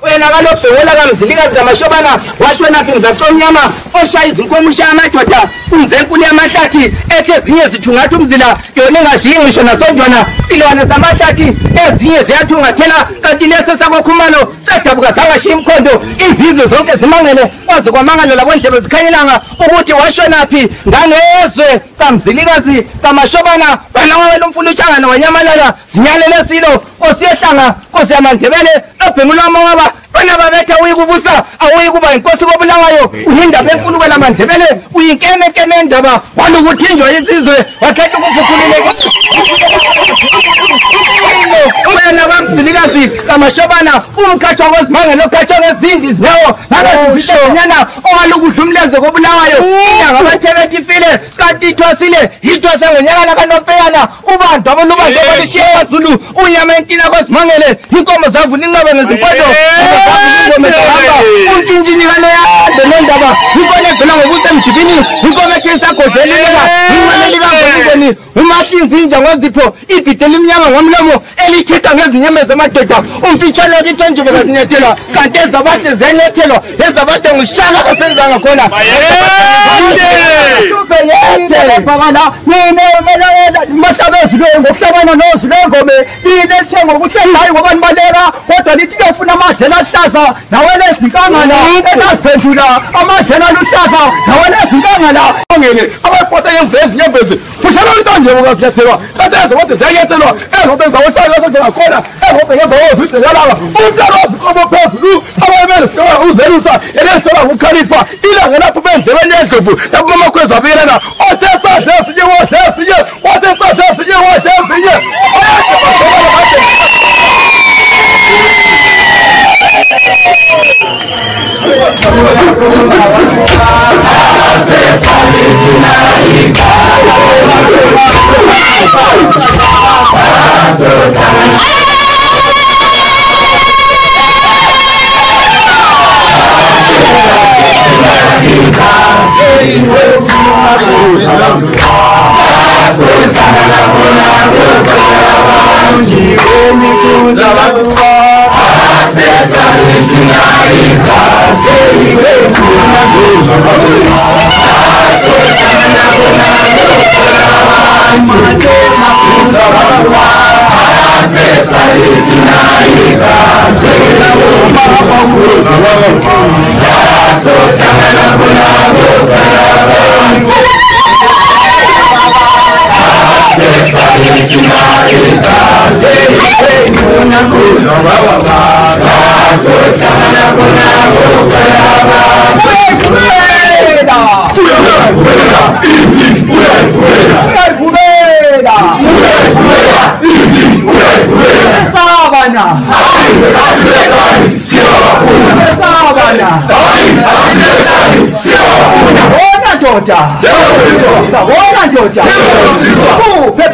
Wena kalobhewela kamzilikazi kaMashobana washona phi ngizaqonyama oshaya izinkomo ushaya amadoda umzenkulu yamahlathi ethe ezinye zithungatha umzila yona engashiyi ngisho nasonjwana ilwane zamahlathi ezinye ziyathungathela kanti leso sakokhumalo sadabuka sangashiya imkhondo izizwe zonke zimangele kwaze kwamangala labondlebe zikhanyelanga ukuthi washona phi ngangezwe kamzilikazi kaMashobana wena wawela umfula utshangana wanyamalala zinyalele silo Nkosi yehlanga Nkosi yamaNdebele obhengula amawaba bana babetha uyikubusa awuyikuba inkosi kobulawayo uyindaba enkulu kwelaMaNdebele uyinkeme ndaba walukuthinjwa izizwe wakhetha ukufukululeka wena kamzilikazi kaMashobana umkhathi wakozimangelo ukhathi ngezindi zinewo ngakuzishonyana owalukudla umlenze kobulawayo inyanga abathebethi ifile kanti ithwasile ithwase ngonyaka lakaNompeyana ubantu abolubantu abalishiye waZulu unyama entina kozimangele inkomo zavula inqaba ngezimpondo untshintshini kaneyande nendaba inkomo evela ngokusemdibini inkomo ethe isagodleleleka inqaneli kaNgolingweni umahlinzi inja ngozipho ibhide limnyama ngomlomo elikhitha ngezinyembezi amadoda umpitshana kithonjebe kazinyethelwa kanti ezabade ziyanethelwa ezabade ngishaka kasenza ngakhona bakala mina mahlabezilo ngokuhlabana nozilengome lilethe ngokuhleli hayi ngoba nibaleka kodwa lithi kuyofuna amadlela ahlaza nawele ezinkangala esaziphendula amadlela aluhlaza nawele ezinkangala ongene abayifota yezinyembezi kushana nje ukasiyathela kanti ezabade ziyanyethelwa ezobe zawoshaka zakhona ezobe ngezawozidlelala umntana wazikomo phezulu abayemele uzelusa elesela ngukhalipha ilanga lapho bendlebeni yendlovu lapho amakhweza abiyelana othe sadle esinye wodle esinye othe sadle esinye wodle esinye Peka